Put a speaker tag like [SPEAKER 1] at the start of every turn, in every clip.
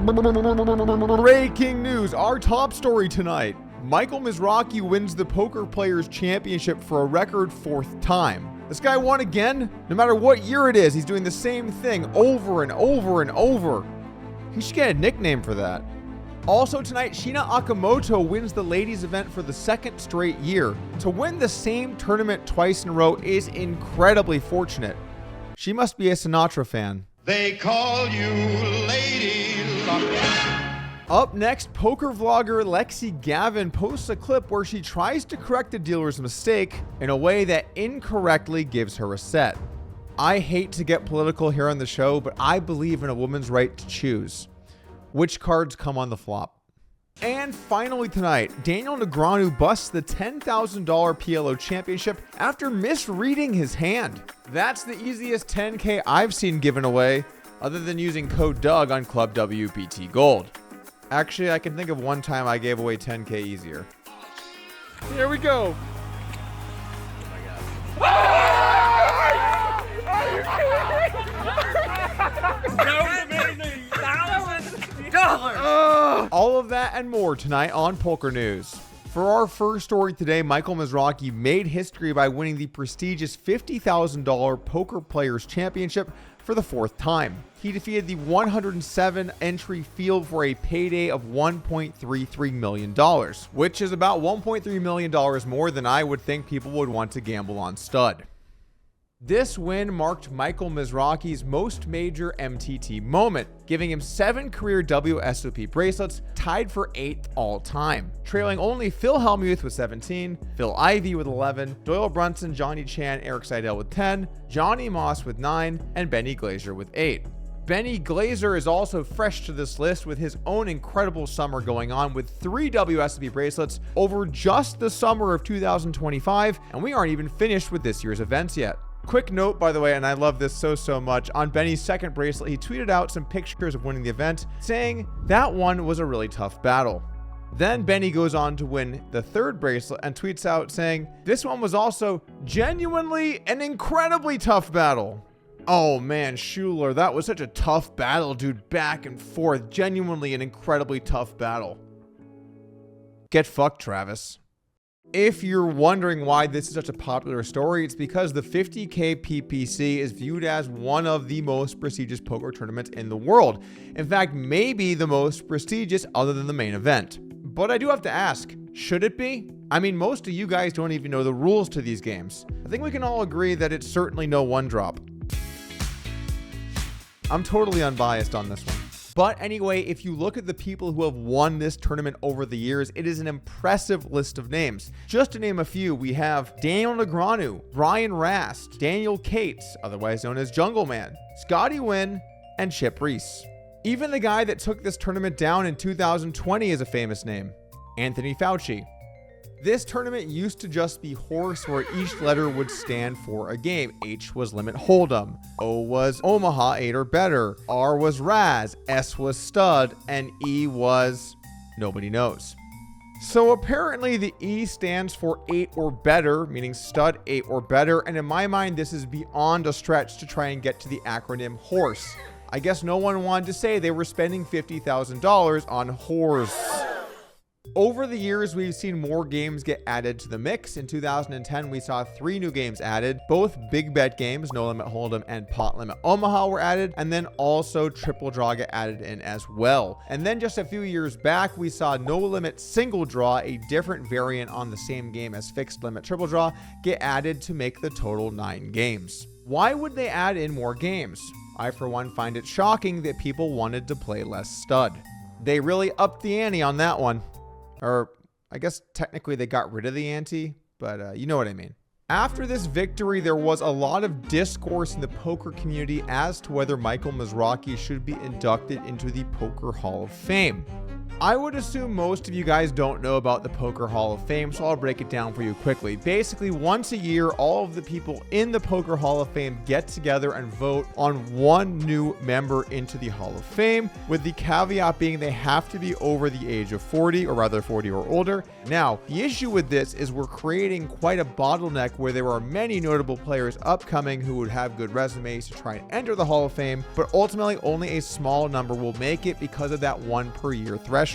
[SPEAKER 1] Breaking news, our top story tonight. Michael Mizrachi wins the Poker Players Championship for a record 4th time. This guy won again? No matter what year it is, he's doing the same thing over and over and over. He should get a nickname for that. Also tonight, Sheena Okamoto wins the ladies event for the 2nd straight year. To win the same tournament twice in a row is incredibly fortunate. She must be a Sinatra fan.
[SPEAKER 2] They call you Lady Luck.
[SPEAKER 1] Up next, poker vlogger Lexy Gavin posts a clip where she tries to correct the dealer's mistake in a way that incorrectly gives her a set. I hate to get political here on the show, but I believe in a woman's right to choose which cards come on the flop. And finally tonight, Daniel Negreanu busts the $10,000 PLO championship after misreading his hand. That's the easiest 10K I've seen given away, other than using code Doug on Club WPT Gold. Actually, I can think of one time I gave away 10K easier. Here we go. Oh my God. Are you kidding me?
[SPEAKER 3] That was amazing. $1,000.
[SPEAKER 1] All of that and more tonight on PolkerNews. For our first story today, Michael Mizrachi made history by winning the prestigious $50,000 Poker Players Championship for the 4th time. He defeated the 107 entry field for a payday of $1.33 million, which is about $1.3 million more than I would think people would want to gamble on stud. This win marked Michael Mizrachi's most major MTT moment, giving him 7 career WSOP bracelets, tied for 8th all time, trailing only Phil Hellmuth with 17, Phil Ivey with 11, Doyle Brunson, Johnny Chan, Eric Seidel with 10, Johnny Moss with 9, and Benny Glazer with 8. Benny Glazer is also fresh to this list with his own incredible summer going on with 3 WSOP bracelets over just the summer of 2025, and we aren't even finished with this year's events yet. Quick note, by the way, and I love this so much, on Benny's 2nd bracelet, he tweeted out some pictures of winning the event, saying that one was a really tough battle. Then Benny goes on to win the 3rd bracelet and tweets out saying, this one was also genuinely an incredibly tough battle. Oh man, Schuler, that was such a tough battle, dude, back and forth, genuinely an incredibly tough battle. Get fucked, Travis. If you're wondering why this is such a popular story, it's because the 50K PPC is viewed as one of the most prestigious poker tournaments in the world. In fact, maybe the most prestigious other than the main event. But I do have to ask, should it be? I mean, most of you guys don't even know the rules to these games. I think we can all agree that it's certainly no one drop. I'm totally unbiased on this one. But anyway, if you look at the people who have won this tournament over the years, it is an impressive list of names. Just to name a few, we have Daniel Negreanu, Brian Rast, Daniel Cates, otherwise known as Jungle Man, Scotty Wynn, and Chip Reese. Even the guy that took this tournament down in 2020 is a famous name, Anthony Fauci. This tournament used to just be horse, where each letter would stand for a game. H was limit hold'em, O was Omaha 8 or better, R was Raz, S was stud, and E was nobody knows. So apparently the E stands for 8 or better, meaning stud 8 or better, and in my mind this is beyond a stretch to try and get to the acronym horse. I guess no one wanted to say they were spending $50,000 on horse. Over the years, we've seen more games get added to the mix. In 2010, we saw 3 new games added. Both big bet games, No Limit Hold'em and Pot Limit Omaha, were added, and then also Triple Draw get added in as well. And then just a few years back, we saw No Limit Single Draw, a different variant on the same game as Fixed Limit Triple Draw, get added to make the total 9 games. Why would they add in more games? I, for one, find it shocking that people wanted to play less stud. They really upped the ante on that one. Or I guess technically they got rid of the ante, but you know what I mean. After this victory, there was a lot of discourse in the poker community as to whether Michael Mizrachi should be inducted into the Poker Hall of Fame. I would assume most of you guys don't know about the Poker Hall of Fame, so I'll break it down for you quickly. Basically, once a year, all of the people in the Poker Hall of Fame get together and vote on one new member into the Hall of Fame, with the caveat being they have to be over the age of 40, or rather 40 or older. Now, the issue with this is we're creating quite a bottleneck where there are many notable players upcoming who would have good resumes to try and enter the Hall of Fame, but ultimately only a small number will make it because of that one per year threshold.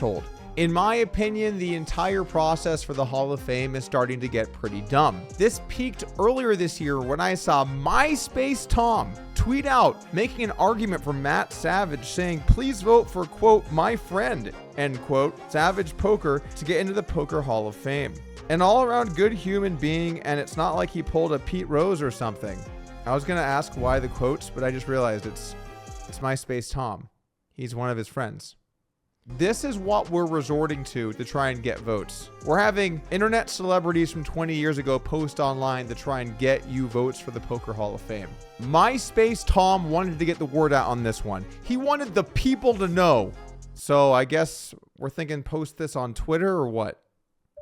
[SPEAKER 1] In my opinion, the entire process for the Hall of Fame is starting to get pretty dumb. This peaked earlier this year when I saw MySpace Tom tweet out making an argument for Matt Savage saying, please vote for, quote, my friend, end quote, Savage Poker to get into the Poker Hall of Fame. An all-around good human being, and it's not like he pulled a Pete Rose or something. I was going to ask why the quotes, but I just realized it's MySpace Tom. He's one of his friends. This is what we're resorting to try and get votes. We're having internet celebrities from 20 years ago post online to try and get you votes for the Poker Hall of Fame. MySpace Tom wanted to get the word out on this one. He wanted the people to know. So I guess we're thinking post this on Twitter or what?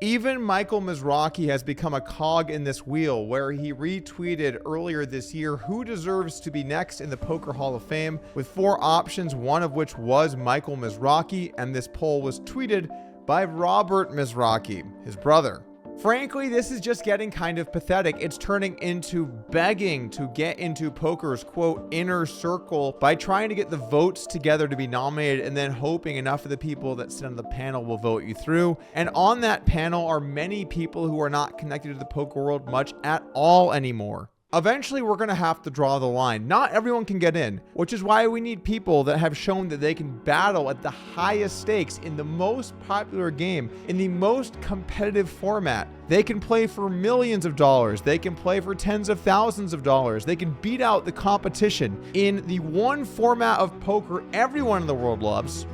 [SPEAKER 1] Even Michael Mizrachi has become a cog in this wheel, where he retweeted earlier this year who deserves to be next in the Poker Hall of Fame with 4 options, one of which was Michael Mizrachi, and this poll was tweeted by Robert Mizrachi, his brother. Frankly, this is just getting kind of pathetic. It's turning into begging to get into poker's, quote, inner circle by trying to get the votes together to be nominated and then hoping enough of the people that sit on the panel will vote you through. And on that panel are many people who are not connected to the poker world much at all anymore. Eventually, we're going to have to draw the line. Not everyone can get in, which is why we need people that have shown that they can battle at the highest stakes in the most popular game, in the most competitive format. They can play for millions of dollars. They can play for tens of thousands of dollars. They can beat out the competition in the one format of poker everyone in the world loves,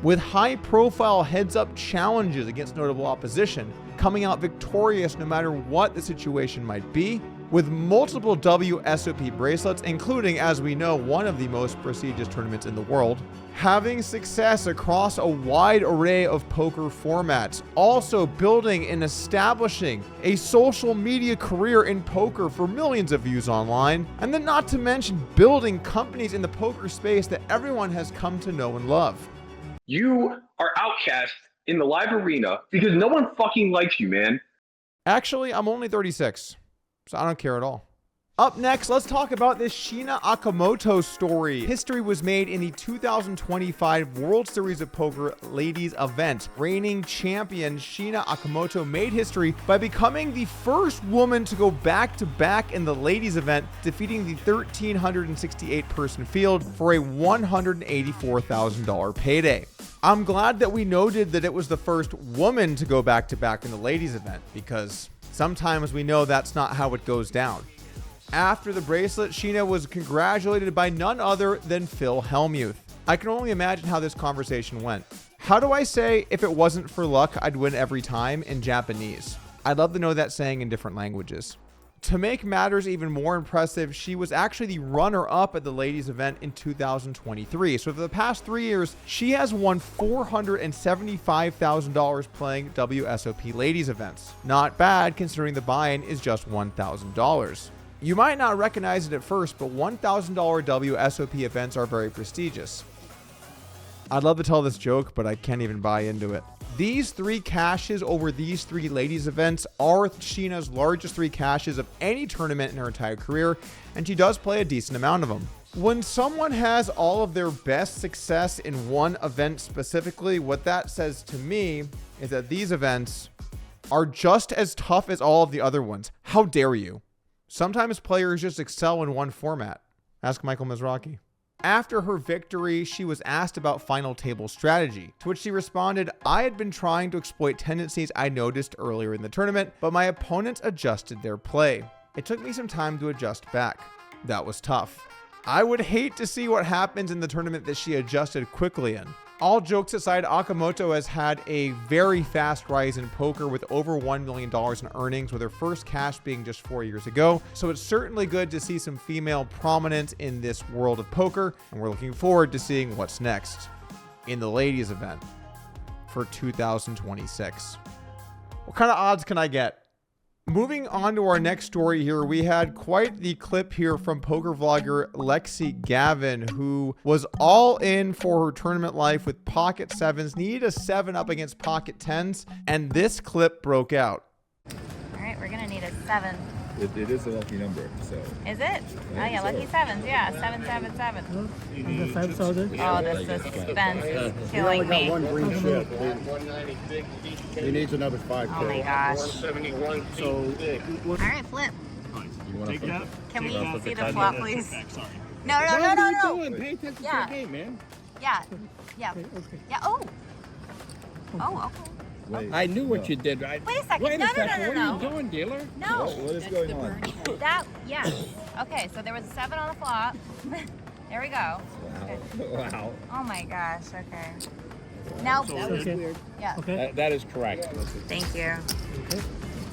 [SPEAKER 1] with high-profile heads-up challenges against notable opposition, coming out victorious no matter what the situation might be, with multiple WSOP bracelets, including, as we know, one of the most prestigious tournaments in the world, having success across a wide array of poker formats, also building and establishing a social media career in poker for millions of views online, and then not to mention building companies in the poker space that everyone has come to know and love.
[SPEAKER 3] You are outcast in the live arena because no one fucking likes you, man.
[SPEAKER 1] Actually, I'm only 36, so I don't care at all. Up next, let's talk about this Sheena Okamoto story. History was made in the 2025 World Series of Poker Ladies event. Reigning champion Sheena Okamoto made history by becoming the first woman to go back-to-back in the ladies event, defeating the 1,368-person field for a $184,000 payday. I'm glad that we noted that it was the first woman to go back-to-back in the ladies event, because sometimes we know that's not how it goes down. After the bracelet, Sheena was congratulated by none other than Phil Hellmuth. I can only imagine how this conversation went. How do I say, if it wasn't for luck, I'd win every time in Japanese? I'd love to know that saying in different languages. To make matters even more impressive, she was actually the runner-up at the ladies event in 2023. So for the past 3 years, she has won $475,000 playing WSOP ladies events. Not bad considering the buy-in is just $1,000. You might not recognize it at first, but $1,000 WSOP events are very prestigious. I'd love to tell this joke, but I can't even buy into it. These 3 cashes over these 3 ladies events are Sheena's largest 3 cashes of any tournament in her entire career, and she does play a decent amount of them. When someone has all of their best success in one event specifically, what that says to me is that these events are just as tough as all of the other ones. How dare you? Sometimes players just excel in one format. Ask Michael Mizrachi. After her victory, she was asked about final table strategy, to which she responded, "I had been trying to exploit tendencies I noticed earlier in the tournament, but my opponents adjusted their play. It took me some time to adjust back. That was tough." I would hate to see what happens in the tournament that she adjusted quickly in. All jokes aside, Okamoto has had a very fast rise in poker with over $1 million in earnings, with her first cash being just 4 years ago. So it's certainly good to see some female prominence in this world of poker, and we're looking forward to seeing what's next. in the ladies event for 2026. What kind of odds can I get? Moving on to our next story here, we had quite the clip here from poker vlogger Lexy Gavin, who was all in for her tournament life with pocket sevens, needed a 7 up against pocket 10s, and this clip broke out.
[SPEAKER 4] All right, we're gonna need a 7.
[SPEAKER 5] It is a lucky number, so.
[SPEAKER 4] Is it? Oh yeah, lucky 7s. Yeah, 777.
[SPEAKER 6] The 5,000.
[SPEAKER 4] Oh, this suspense is killing me.
[SPEAKER 6] One green chip. He needs another 5.
[SPEAKER 4] Oh my gosh.
[SPEAKER 6] So,
[SPEAKER 4] All right, flip.
[SPEAKER 5] You want to
[SPEAKER 4] Can we see the flop, please? No.
[SPEAKER 5] What are you doing? Pay attention
[SPEAKER 4] Yeah.
[SPEAKER 5] to the game, man.
[SPEAKER 4] Yeah. Yeah. Yeah. Oh. Oh, okay.
[SPEAKER 5] Wait,
[SPEAKER 7] I knew what you did.
[SPEAKER 4] Wait a second.
[SPEAKER 7] Wait
[SPEAKER 4] No,
[SPEAKER 7] a
[SPEAKER 4] no,
[SPEAKER 7] second.
[SPEAKER 4] no,
[SPEAKER 7] What
[SPEAKER 4] no,
[SPEAKER 7] are you doing, dealer?
[SPEAKER 4] No.
[SPEAKER 5] what is going on?
[SPEAKER 4] That, yeah. Okay, so there was a 7 on the flop. There we go.
[SPEAKER 5] Wow. Wow.
[SPEAKER 4] Oh my gosh, okay. Now,
[SPEAKER 6] that was
[SPEAKER 4] weird. Yeah.
[SPEAKER 6] Okay.
[SPEAKER 7] That is correct.
[SPEAKER 4] Thank you.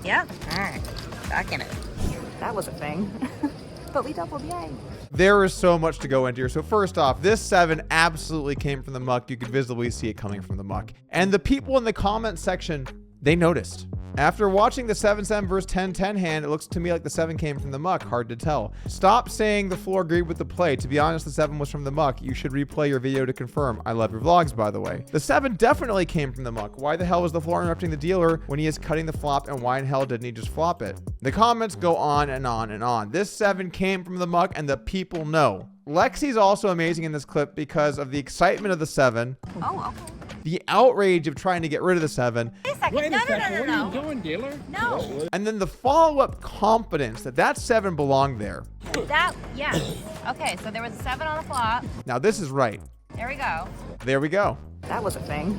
[SPEAKER 4] Yep. All right. Back in it. That was a thing. But we doubled, yay.
[SPEAKER 1] There is so much to go into here. So first off, this 7 absolutely came from the muck. You could visibly see it coming from the muck. And the people in the comment section, they noticed. After watching the 7-7 versus 10-10 hand, it looks to me like the 7 came from the muck. Hard to tell. Stop saying the floor agreed with the play. To be honest, the 7 was from the muck. You should replay your video to confirm. I love your vlogs, by the way. The 7 definitely came from the muck. Why the hell was the floor interrupting the dealer when he is cutting the flop, and why in hell didn't he just flop it? The comments go on and on and on. This 7 came from the muck, and the people know. Lexy's also amazing in this clip because of the excitement of the 7.
[SPEAKER 4] Oh, okay.
[SPEAKER 1] The outrage of trying to get rid of the 7,
[SPEAKER 4] Wait a second.
[SPEAKER 7] Wait a
[SPEAKER 4] No, no,
[SPEAKER 7] second.
[SPEAKER 4] no,
[SPEAKER 7] What
[SPEAKER 4] no,
[SPEAKER 7] are you
[SPEAKER 4] no.
[SPEAKER 7] doing, dealer?
[SPEAKER 4] No.
[SPEAKER 1] and then the follow-up confidence that that 7 belonged there.
[SPEAKER 4] That, yeah. Okay, so there was a 7 on the flop.
[SPEAKER 1] Now this is right.
[SPEAKER 4] There we go.
[SPEAKER 1] There we go.
[SPEAKER 4] That was a thing.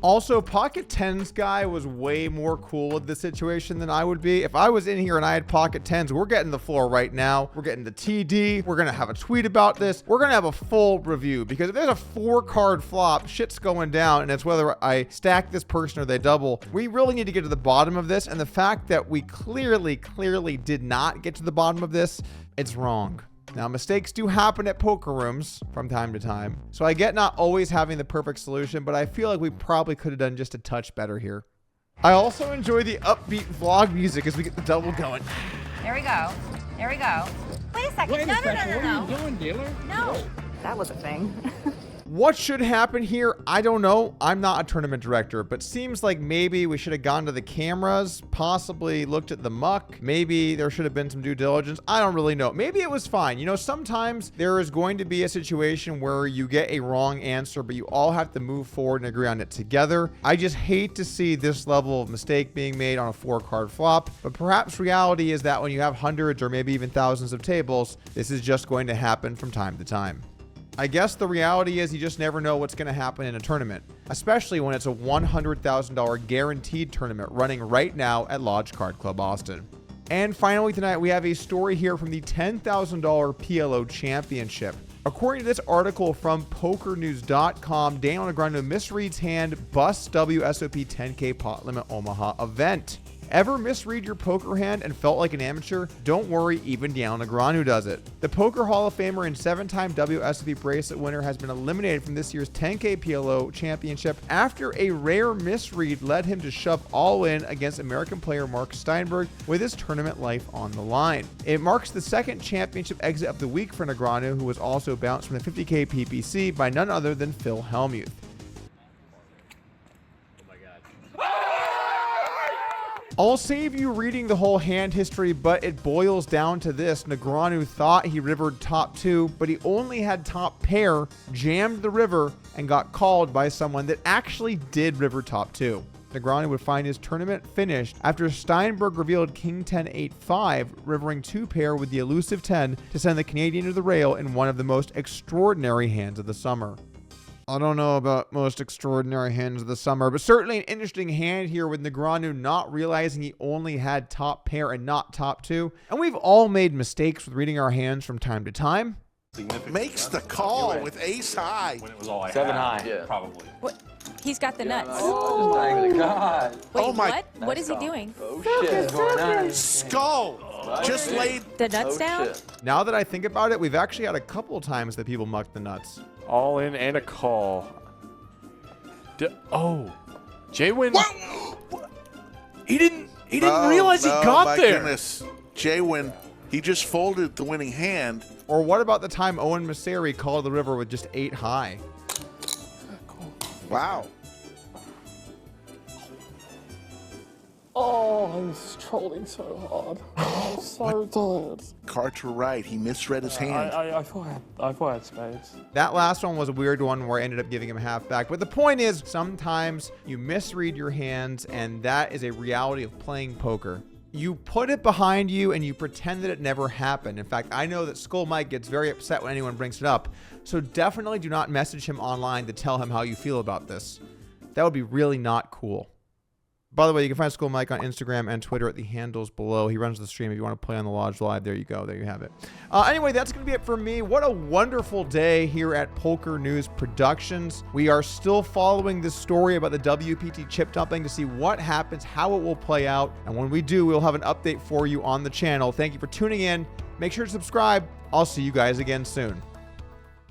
[SPEAKER 1] Also, pocket 10s guy was way more cool with this situation than I would be. If I was in here and I had pocket 10s, we're getting the floor right now. We're getting the TD. We're going to have a tweet about this. We're going to have a full review because if there's a 4-card flop, shit's going down, and it's whether I stack this person or they double. We really need to get to the bottom of this, and the fact that we clearly did not get to the bottom of this, it's wrong. Now, mistakes do happen at poker rooms from time to time, so I get not always having the perfect solution, but I feel like we probably could have done just a touch better here. I also enjoy the upbeat vlog music as we get the double going.
[SPEAKER 4] There we go. There we go. Wait a second.
[SPEAKER 7] Wait
[SPEAKER 4] No,
[SPEAKER 7] a
[SPEAKER 4] no, no,
[SPEAKER 7] second.
[SPEAKER 4] no,
[SPEAKER 7] What are you
[SPEAKER 4] no.
[SPEAKER 7] doing, dealer?
[SPEAKER 4] No. That was a thing.
[SPEAKER 1] What should happen here? I don't know. I'm not a tournament director, but seems like maybe we should have gone to the cameras, possibly looked at the muck. Maybe there should have been some due diligence. I don't really know. Maybe it was fine. You know, sometimes there is going to be a situation where you get a wrong answer, but you all have to move forward and agree on it together. I just hate to see this level of mistake being made on a 4-card flop, but perhaps reality is that when you have hundreds or maybe even thousands of tables, this is just going to happen from time to time. I guess the reality is you just never know what's going to happen in a tournament, especially when it's a $100,000 guaranteed tournament running right now at Lodge Card Club Austin. And finally tonight, we have a story here from the $10,000 PLO Championship. According to this article from PolkerNews.com, Daniel Negreanu misreads hand, busts WSOP 10K pot limit Omaha event. Ever misread your poker hand and felt like an amateur? Don't worry, even Daniel Negreanu does it. The Poker Hall of Famer and 7-time WSOP bracelet winner has been eliminated from this year's 10K PLO Championship after a rare misread led him to shove all in against American player Mark Steinberg with his tournament life on the line. It marks the second championship exit of the week for Negreanu, who was also bounced from the 50K PPC by none other than Phil Hellmuth. I'll save you reading the whole hand history, but it boils down to this. Negreanu thought he rivered top 2, but he only had top pair, jammed the river, and got called by someone that actually did river top 2. Negreanu would find his tournament finished after Steinberg revealed King 10-8-5, rivering 2 pair with the elusive 10 to send the Canadian to the rail in one of the most extraordinary hands of the summer. I don't know about most extraordinary hands of the summer, but certainly an interesting hand here with Negreanu not realizing he only had top pair and not top 2. And we've all made mistakes with reading our hands from time to time.
[SPEAKER 8] Makes the call with ace high.
[SPEAKER 9] When it was all I
[SPEAKER 3] 7
[SPEAKER 9] had,
[SPEAKER 3] high.
[SPEAKER 9] yeah, probably.
[SPEAKER 10] What? He's got the nuts.
[SPEAKER 3] Oh my God.
[SPEAKER 10] Wait,
[SPEAKER 8] Oh my-
[SPEAKER 10] what? What is he doing?
[SPEAKER 3] Oh shit. Going on.
[SPEAKER 8] Skull. Just laid.
[SPEAKER 10] The nuts down?
[SPEAKER 3] Shit.
[SPEAKER 1] Now that I think about it, we've actually had a couple times that people mucked the nuts.
[SPEAKER 9] All in and a call.
[SPEAKER 7] Oh, Jaywin. He didn't
[SPEAKER 8] Oh,
[SPEAKER 7] realize he
[SPEAKER 8] no,
[SPEAKER 7] got
[SPEAKER 8] my
[SPEAKER 7] there.
[SPEAKER 8] Goodness. Jaywin, he just folded the winning hand.
[SPEAKER 1] Or what about the time Owen Mizrachi called the river with just 8 high?
[SPEAKER 8] Wow.
[SPEAKER 9] Oh, I was trolling so hard. I'm so tired.
[SPEAKER 8] Cards were right. He misread his hand.
[SPEAKER 9] I thought I had spades.
[SPEAKER 1] That last one was a weird one where I ended up giving him half back. But the point is, sometimes you misread your hands, and that is a reality of playing poker. You put it behind you and you pretend that it never happened. In fact, I know that Skull Mike gets very upset when anyone brings it up. So definitely do not message him online to tell him how you feel about this. That would be really not cool. By the way, you can find Skull Mike on Instagram and Twitter at the handles below. He runs the stream. If you want to play on the Lodge Live, there you go. There you have it. Anyway, that's going to be it for me. What a wonderful day here at PolkerNews Productions. We are still following this story about the WPT chip dumping to see what happens, how it will play out. And when we do, we'll have an update for you on the channel. Thank you for tuning in. Make sure to subscribe. I'll see you guys again soon.